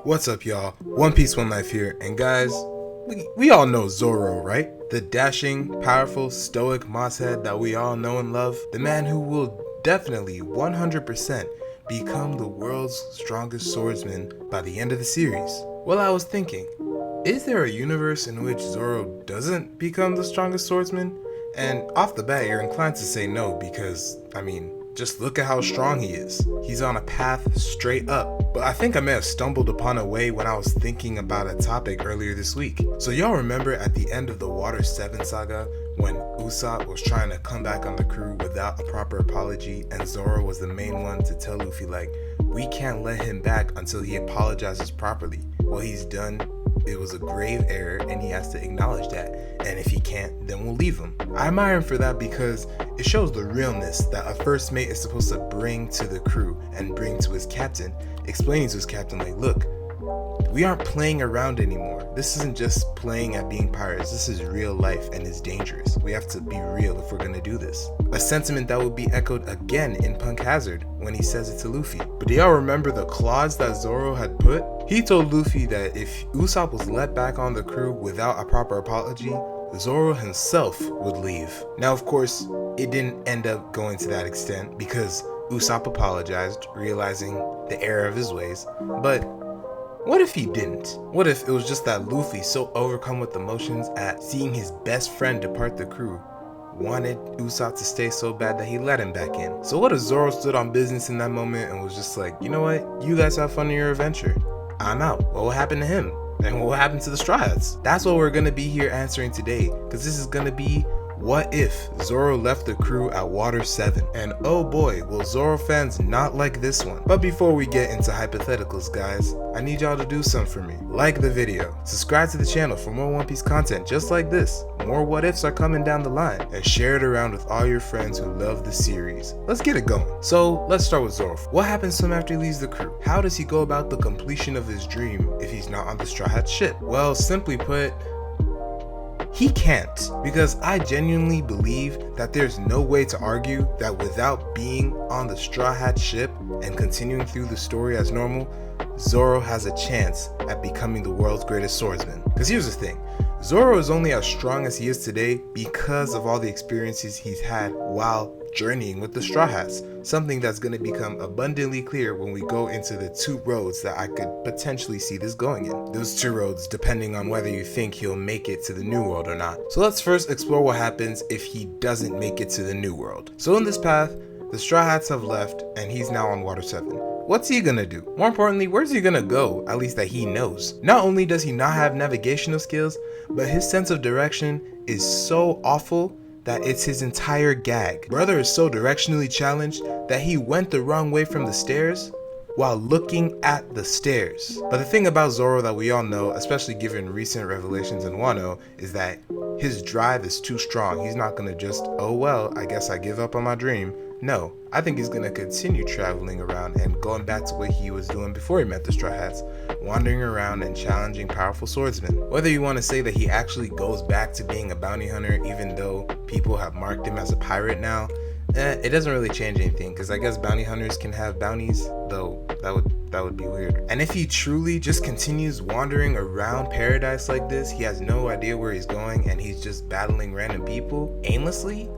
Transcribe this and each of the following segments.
What's up, y'all? One Piece, One Life here, and guys, we all know Zoro, right? The dashing, powerful, stoic mosshead that we all know and love. The man who will definitely 100% become the world's strongest swordsman by the end of the series. Well, I was thinking, is there a universe in which Zoro doesn't become the strongest swordsman? And off the bat, you're inclined to say no because, just look at how strong he is. He's on a path straight up. But I think I may have stumbled upon a way when I was thinking about a topic earlier this week. So y'all remember at the end of the Water 7 saga when Usopp was trying to come back on the crew without a proper apology, and Zoro was the main one to tell Luffy we can't let him back until he apologizes properly. Well, he's done. It was a grave error and he has to acknowledge that, and if he can't, then we'll leave him. I admire him for that because it shows the realness that a first mate is supposed to bring to the crew and bring to his captain, explaining to his captain look, we aren't playing around anymore. This isn't just playing at being pirates. This is real life and it's dangerous. We have to be real if we're gonna do this. A sentiment that would be echoed again in Punk Hazard when he says it to Luffy. But do y'all remember the clause that Zoro had put? He told Luffy that if Usopp was let back on the crew without a proper apology, Zoro himself would leave. Now, of course, it didn't end up going to that extent because Usopp apologized, realizing the error of his ways. But what if he didn't? What if it was just that Luffy, so overcome with emotions at seeing his best friend depart the crew, wanted Usopp to stay so bad that he let him back in? So what if Zoro stood on business in that moment and was just like, you know what, you guys have fun in your adventure, I'm out. What will happen to him? And what will happen to the Straw Hats? That's what we're gonna be here answering today, because this is gonna be what if Zoro left the crew at Water 7? And oh boy, will Zoro fans not like this one. But before we get into hypotheticals, guys, I need y'all to do something for me. Like the video, subscribe to the channel for more One Piece content just like this. More what ifs are coming down the line, and share it around with all your friends who love the series. Let's get it going. So let's start with Zoro. What happens to him after he leaves the crew? How does he go about the completion of his dream if he's not on the Straw Hat ship? Well, simply put, he can't, because I genuinely believe that there's no way to argue that without being on the Straw Hat ship and continuing through the story as normal, Zoro has a chance at becoming the world's greatest swordsman. Because here's the thing, Zoro is only as strong as he is today because of all the experiences he's had while journeying with the Straw Hats, something that's going to become abundantly clear when we go into the two roads that I could potentially see this going in. Those two roads depending on whether you think he'll make it to the New World or not. So let's first explore what happens if he doesn't make it to the New World. So in this path, the Straw Hats have left and he's now on Water 7. What's he gonna do? More importantly, where's he gonna go, at least that he knows? Not only does he not have navigational skills, but his sense of direction is so awful that it's his entire gag. Brother is so directionally challenged that he went the wrong way from the stairs while looking at the stairs. But the thing about Zoro that we all know, especially given recent revelations in Wano, is that his drive is too strong. He's not gonna just, oh well, I guess I give up on my dream. No, I think he's gonna continue traveling around and going back to what he was doing before he met the Straw Hats, wandering around and challenging powerful swordsmen. Whether you want to say that he actually goes back to being a bounty hunter even though people have marked him as a pirate now, it doesn't really change anything, because I guess bounty hunters can have bounties, though that would be weird. And if he truly just continues wandering around paradise like this, he has no idea where he's going and he's just battling random people aimlessly,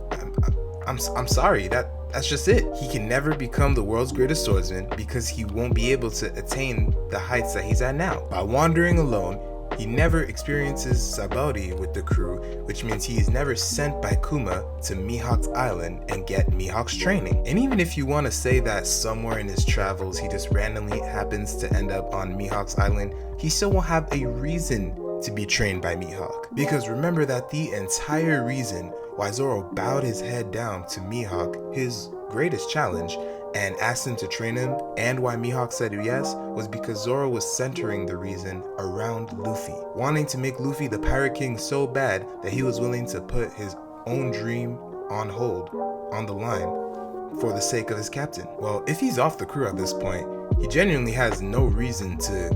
I'm sorry, that's just it. He can never become the world's greatest swordsman because he won't be able to attain the heights that he's at now. By wandering alone, he never experiences Sabaody with the crew, which means he is never sent by Kuma to Mihawk's Island and get Mihawk's training. And even if you want to say that somewhere in his travels he just randomly happens to end up on Mihawk's Island, he still won't have a reason to be trained by Mihawk. Because remember that the entire reason why Zoro bowed his head down to Mihawk, his greatest challenge, and asked him to train him, and why Mihawk said yes, was because Zoro was centering the reason around Luffy, wanting to make Luffy the Pirate King so bad that he was willing to put his own dream on hold, on the line, for the sake of his captain. Well, if he's off the crew at this point, he genuinely has no reason to,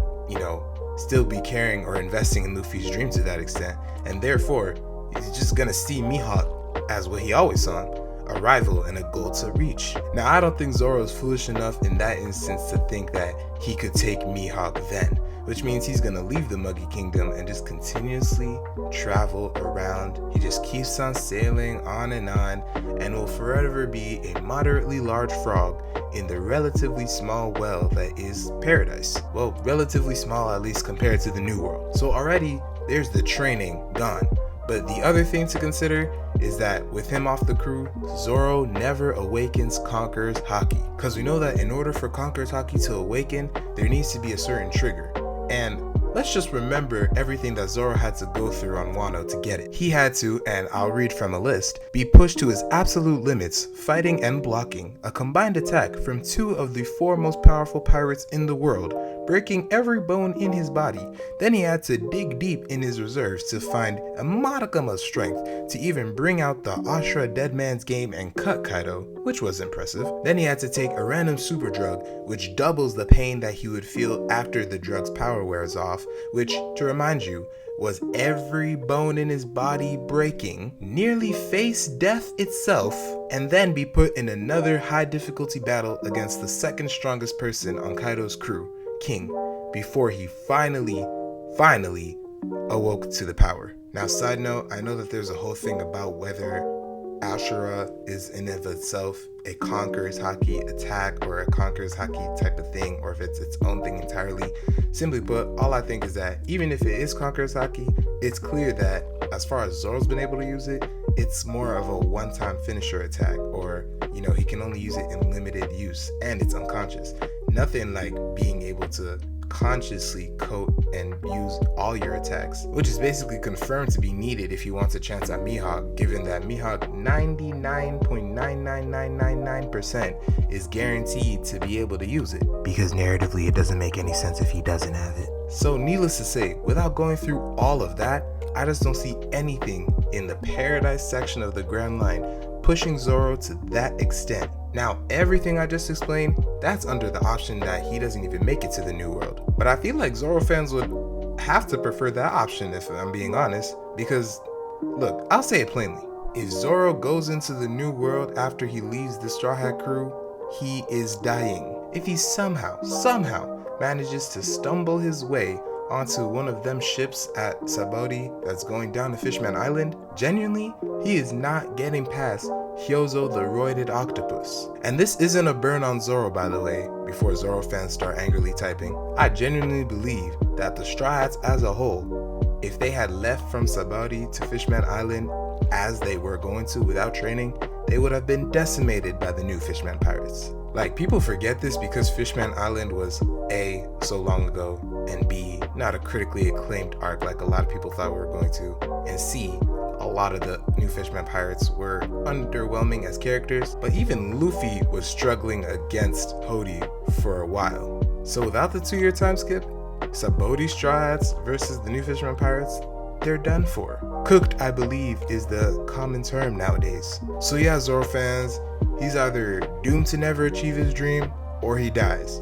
still be caring or investing in Luffy's dream to that extent, and therefore, he's just gonna see Mihawk as what he always saw him, a rival and a goal to reach. Now, I don't think Zoro is foolish enough in that instance to think that he could take Mihawk then, which means he's gonna leave the Muggy Kingdom and just continuously travel around. He just keeps on sailing on and will forever be a moderately large frog in the relatively small well that is paradise. Well, relatively small at least compared to the New World. So already there's the training gone. But the other thing to consider is that with him off the crew, Zoro never awakens Conqueror's Haki. Because we know that in order for Conqueror's Haki to awaken, there needs to be a certain trigger. And let's just remember everything that Zoro had to go through on Wano to get it. He had to, and I'll read from a list, be pushed to his absolute limits, fighting and blocking a combined attack from 2 of the 4 most powerful pirates in the world, breaking every bone in his body. Then he had to dig deep in his reserves to find a modicum of strength to even bring out the Ashra Dead Man's Game and cut Kaido, which was impressive. Then he had to take a random super drug, which doubles the pain that he would feel after the drug's power wears off, which, to remind you, was every bone in his body breaking, nearly face death itself, and then be put in another high difficulty battle against the second strongest person on Kaido's crew, King, before he finally awoke to the power. Now, side note, I know that there's a whole thing about whether Ashura is in of itself a Conqueror's Haki attack or a Conqueror's Haki type of thing, or if it's its own thing entirely. Simply put, all I think is that even if it is Conqueror's Haki, it's clear that as far as Zoro's been able to use it, it's more of a one-time finisher attack, or he can only use it in limited use, and it's unconscious. Nothing like being able to consciously coat and use all your attacks, which is basically confirmed to be needed if he wants a chance at Mihawk, given that Mihawk 99.99999% is guaranteed to be able to use it, because narratively it doesn't make any sense if he doesn't have it. So needless to say, without going through all of that, I just don't see anything in the Paradise section of the Grand Line pushing Zoro to that extent. Now, everything I just explained, that's under the option that he doesn't even make it to the New World. But I feel like Zoro fans would have to prefer that option if I'm being honest, because, look, I'll say it plainly. If Zoro goes into the New World after he leaves the Straw Hat crew, he is dying. If he somehow manages to stumble his way onto one of them ships at Sabaody that's going down to Fishman Island, genuinely, he is not getting past Hyozo the roided octopus. And this isn't a burn on Zoro, by the way, before Zoro fans start angrily typing. I genuinely believe that the Straw Hats as a whole, if they had left from Sabaody to Fishman Island as they were going to without training, they would have been decimated by the new Fishman pirates. Like, people forget this because Fishman Island was A, so long ago, and B, not a critically acclaimed arc like a lot of people thought we were going to, and C, a lot of the new Fishman pirates were underwhelming as characters, but even Luffy was struggling against Hody for a while. So without the 2-year time skip, Sabaody Straw Hats versus the new Fishman pirates, they're done for. Cooked, I believe, is the common term nowadays. So yeah, Zoro fans, he's either doomed to never achieve his dream, or he dies.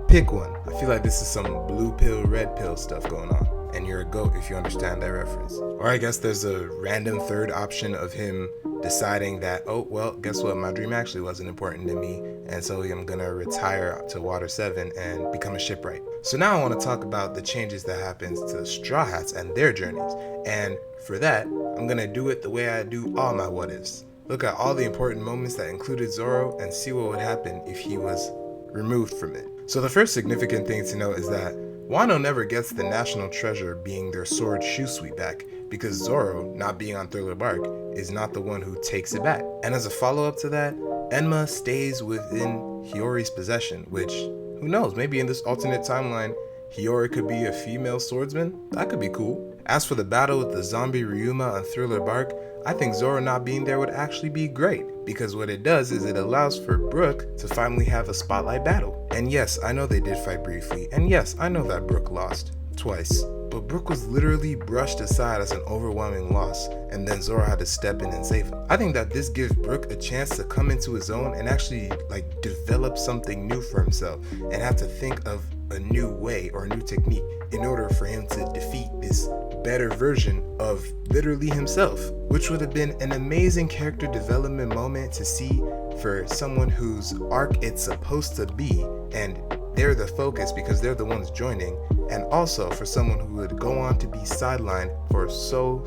Pick one. I feel like this is some blue pill, red pill stuff going on, and you're a goat if you understand that reference. Or I guess there's a random third option of him deciding that, oh, well, guess what, my dream actually wasn't important to me, and so I'm gonna retire to Water 7 and become a shipwright. So now I want to talk about the changes that happens to the Straw Hats and their journeys, and for that, I'm gonna do it the way I do all my what ifs. Look at all the important moments that included Zoro and see what would happen if he was removed from it. So the first significant thing to note is that Wano never gets the national treasure being their sword Shusui back, because Zoro, not being on Thriller Bark, is not the one who takes it back. And as a follow-up to that, Enma stays within Hiyori's possession, which, who knows, maybe in this alternate timeline, Hiyori could be a female swordsman? That could be cool. As for the battle with the zombie Ryuma on Thriller Bark, I think Zoro not being there would actually be great, because what it does is it allows for Brook to finally have a spotlight battle. And yes, I know they did fight briefly, and yes, I know that Brook lost, twice. But Brook was literally brushed aside as an overwhelming loss, and then Zoro had to step in and save him. I think that this gives Brook a chance to come into his own and actually develop something new for himself, and have to think of a new way or a new technique in order for him to defeat this better version of literally himself, which would have been an amazing character development moment to see for someone whose arc it's supposed to be, and they're the focus because they're the ones joining, and also for someone who would go on to be sidelined for so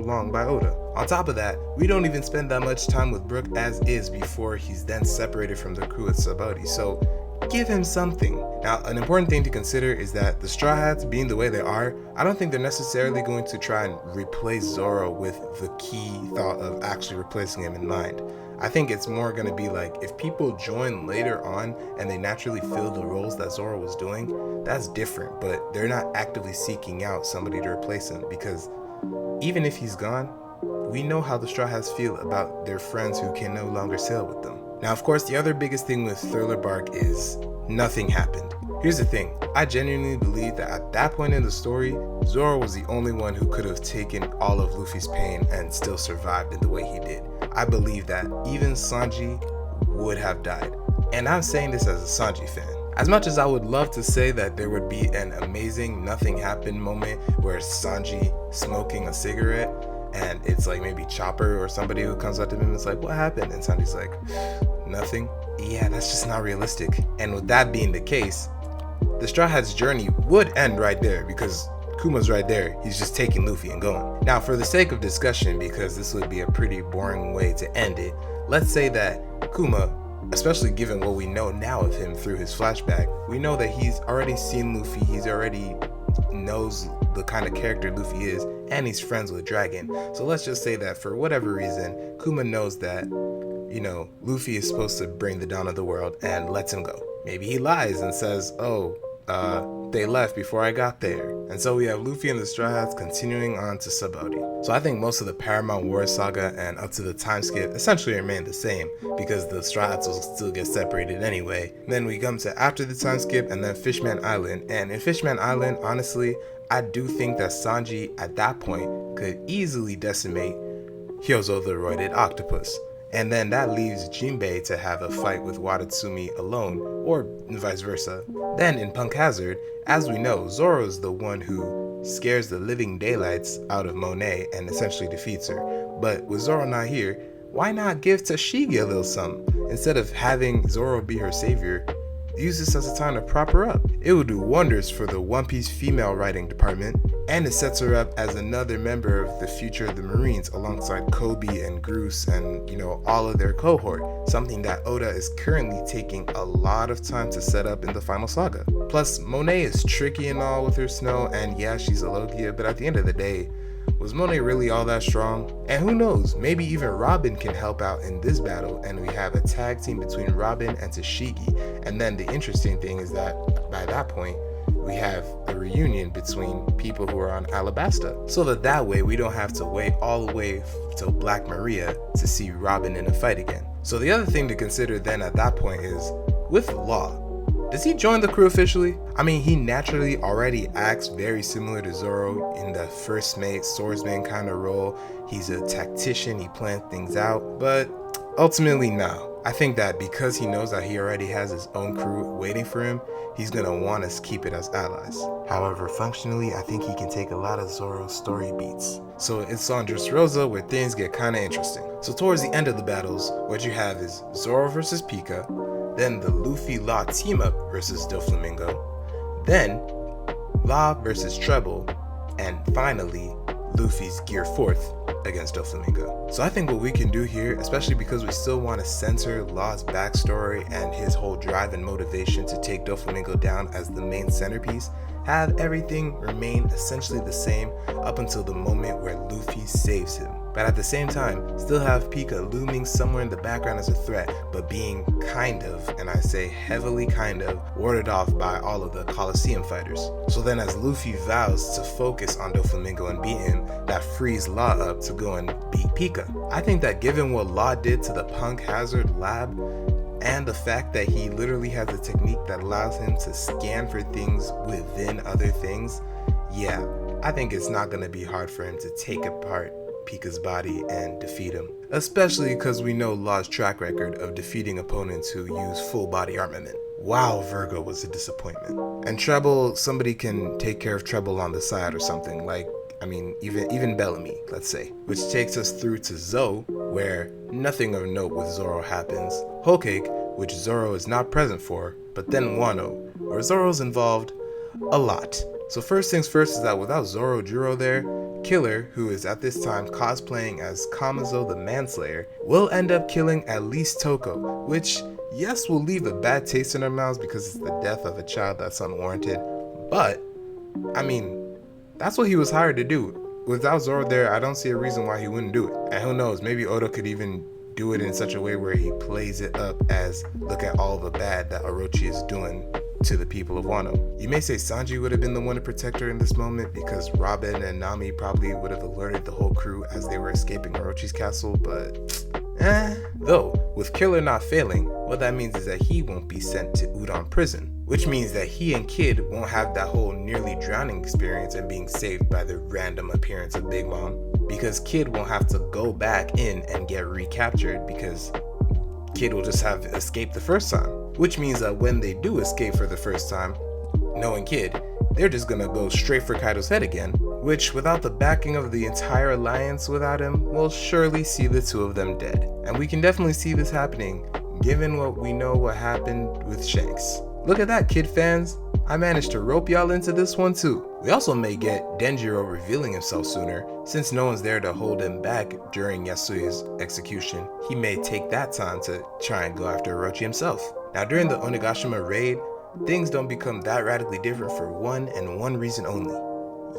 long by Oda. On top of that, we don't even spend that much time with Brook as is before he's then separated from the crew at Sabaody, so give him something. Now, an important thing to consider is that the Straw Hats being the way they are, I don't think they're necessarily going to try and replace Zoro with the key thought of actually replacing him in mind. I think it's more going to be like, if people join later on and they naturally fill the roles that Zoro was doing, that's different, but they're not actively seeking out somebody to replace him, because even if he's gone, we know how the Straw Hats feel about their friends who can no longer sail with them. Now, of course, the other biggest thing with Thriller Bark is nothing happened. Here's the thing, I genuinely believe that at that point in the story, Zoro was the only one who could have taken all of Luffy's pain and still survived in the way he did. I believe that even Sanji would have died. And I'm saying this as a Sanji fan. As much as I would love to say that there would be an amazing nothing happened moment where Sanji smoking a cigarette and it's like maybe Chopper or somebody who comes up to him and is like, what happened? And Sanji's like, nothing. Yeah, that's just not realistic. And with that being the case, the Straw Hats' journey would end right there, because Kuma's right there. He's just taking Luffy and going. Now, for the sake of discussion, because this would be a pretty boring way to end it, let's say that Kuma, especially given what we know now of him through his flashback, we know that he's already seen Luffy, he's already knows the kind of character Luffy is, and he's friends with Dragon. So let's just say that for whatever reason, Kuma knows that, Luffy is supposed to bring the dawn of the world and lets him go. Maybe he lies and says, they left before I got there. And so we have Luffy and the Straw Hats continuing on to Sabaody. So I think most of the Paramount War saga and up to the time skip essentially remain the same, because the Straw Hats will still get separated anyway. And then we come to after the time skip and then Fishman Island. And in Fishman Island, honestly, I do think that Sanji at that point could easily decimate Hyozo the roided octopus. And then that leaves Jinbei to have a fight with Watatsumi alone, or vice versa. Then in Punk Hazard, as we know, Zoro's the one who scares the living daylights out of Monet and essentially defeats her. But with Zoro not here, why not give Tashigi a little something? Instead of having Zoro be her savior, use this as a time to prop her up. It will do wonders for the One Piece female writing department, and it sets her up as another member of the future of the Marines alongside Kobe and Groose and, all of their cohort, something that Oda is currently taking a lot of time to set up in the final saga. Plus, Monet is tricky and all with her snow, and yeah, she's a Logia, but at the end of the day, was Monet really all that strong? And who knows, maybe even Robin can help out in this battle, and we have a tag team between Robin and Tashigi. And then the interesting thing is that by that point, we have a reunion between people who are on Alabasta. So that way we don't have to wait all the way till Black Maria to see Robin in a fight again. So the other thing to consider then at that point is, with Law, does he join the crew officially? I mean, he naturally already acts very similar to Zoro in the first mate, swordsman kind of role. He's a tactician, he plans things out, but ultimately no. I think that because he knows that he already has his own crew waiting for him, he's gonna want us to keep it as allies. However, functionally, I think he can take a lot of Zoro's story beats. So it's on Dressrosa where things get kinda interesting. So towards the end of the battles, what you have is Zoro versus Pika, then the Luffy Law team up versus Doflamingo, then Law versus Treble, and finally Luffy's Gear 4th against Doflamingo. So I think what we can do here, especially because we still want to center Law's backstory and his whole drive and motivation to take Doflamingo down as the main centerpiece, have everything remain essentially the same up until the moment where Luffy saves him. But at the same time, still have Pika looming somewhere in the background as a threat, but being kind of, and I say heavily kind of, warded off by all of the Coliseum fighters. So then as Luffy vows to focus on Doflamingo and beat him, that frees Law up to go and beat Pika. I think that given what Law did to the Punk Hazard lab, and the fact that he literally has a technique that allows him to scan for things within other things, yeah, I think it's not going to be hard for him to take apart Pika's body and defeat him. Especially because we know Law's track record of defeating opponents who use full body armament. Wow, Virgo was a disappointment. And Treble, somebody can take care of Treble on the side or something, like, even Bellamy, let's say. Which takes us through to Zoe, where nothing of note with Zoro happens. Whole Cake, which Zoro is not present for, but then Wano, where Zoro's involved, a lot. So first things first is that without Zoro Juro there, Killer, who is at this time cosplaying as Kamazo the Manslayer, will end up killing at least Toko, which, yes, will leave a bad taste in our mouths because it's the death of a child that's unwarranted, but, I mean, that's what he was hired to do. Without Zoro there, I don't see a reason why he wouldn't do it. And who knows, maybe Oda could even do it in such a way where he plays it up as, look at all the bad that Orochi is doing to the people of Wano. You may say Sanji would have been the one to protect her in this moment because Robin and Nami probably would have alerted the whole crew as they were escaping Orochi's castle, but Though, with Killer not failing, what that means is that he won't be sent to Udon prison, which means that he and Kid won't have that whole nearly drowning experience and being saved by the random appearance of Big Mom, because Kid won't have to go back in and get recaptured because Kid will just have escaped the first time, which means that when they do escape for the first time, knowing Kid, they're just gonna go straight for Kaido's head again, which without the backing of the entire alliance without him, will surely see the two of them dead. And we can definitely see this happening given what we know what happened with Shanks. Look at that, Kid fans. I managed to rope y'all into this one too. We also may get Denjiro revealing himself sooner, since no one's there to hold him back during Yasuo's execution. He may take that time to try and go after Orochi himself. Now during the Onigashima raid, things don't become that radically different for one and one reason only: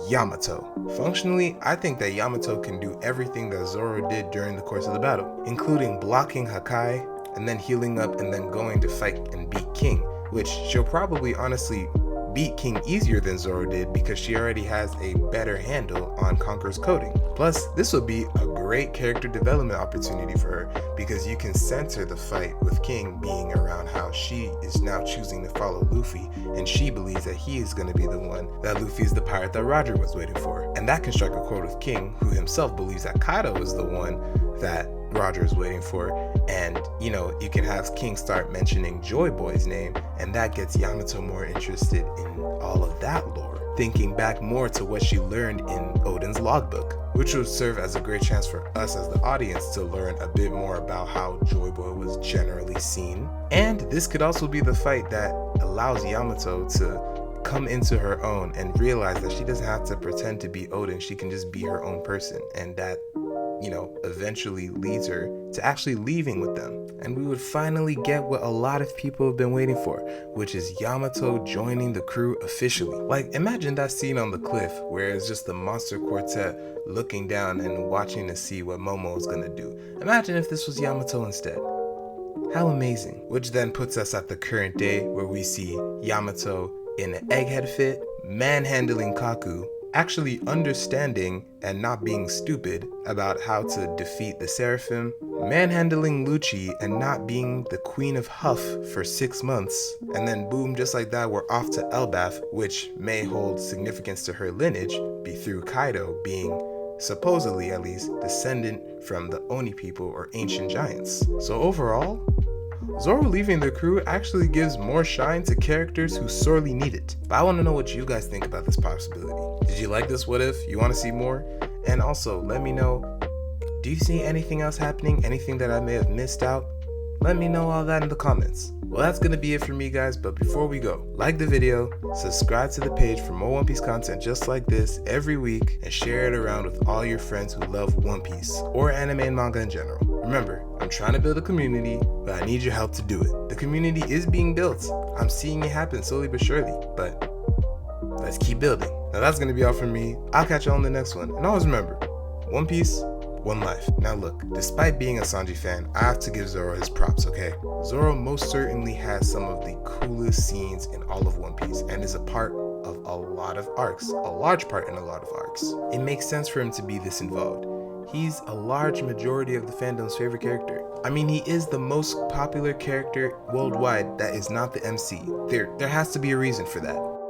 Yamato. Functionally, I think that Yamato can do everything that Zoro did during the course of the battle, including blocking Hakai, and then healing up and then going to fight and beat King, which she'll probably honestly beat King easier than Zoro did because she already has a better handle on Conqueror's coding. Plus, this would be a great character development opportunity for her because you can center the fight with King being around how she is now choosing to follow Luffy, and she believes that he is going to be the one, that Luffy is the pirate that Roger was waiting for. And that can strike a chord with King, who himself believes that Kaido is the one that Roger is waiting for, and you can have King start mentioning Joy Boy's name, and that gets Yamato more interested in all of that lore, thinking back more to what she learned in Oden's logbook, which would serve as a great chance for us as the audience to learn a bit more about how Joy Boy was generally seen. And this could also be the fight that allows Yamato to come into her own and realize that she doesn't have to pretend to be Oden, she can just be her own person, and that eventually leads her to actually leaving with them. And we would finally get what a lot of people have been waiting for, which is Yamato joining the crew officially. Like, imagine that scene on the cliff where it's just the monster quartet looking down and watching to see what Momo is gonna do. Imagine if this was Yamato instead. How amazing. Which then puts us at the current day where we see Yamato in an egghead fit, manhandling Kaku, actually understanding and not being stupid about how to defeat the Seraphim, manhandling Lucci and not being the Queen of Huff for 6 months, and then boom, just like that, we're off to Elbaf, which may hold significance to her lineage, be through Kaido being, supposedly at least, descendant from the Oni people or ancient giants. So overall, Zoro leaving the crew actually gives more shine to characters who sorely need it. But I want to know what you guys think about this possibility. Did you like this what if? You want to see more? And also, let me know, do you see anything else happening? Anything that I may have missed out? Let me know all that in the comments. Well, that's going to be it for me, guys, but before we go, like the video, subscribe to the page for more One Piece content just like this every week, and share it around with all your friends who love One Piece, or anime and manga in general. Remember, I'm trying to build a community, but I need your help to do it. The community is being built. I'm seeing it happen slowly but surely, but let's keep building. Now that's going to be all from me. I'll catch you on the next one, and always remember, One Piece, one life. Now look, despite being a Sanji fan, I have to give Zoro his props, okay? Zoro most certainly has some of the coolest scenes in all of One Piece and is a part of a lot of arcs, a large part in a lot of arcs. It makes sense for him to be this involved. He's a large majority of the fandom's favorite character. I mean, he is the most popular character worldwide that is not the MC. There has to be a reason for that.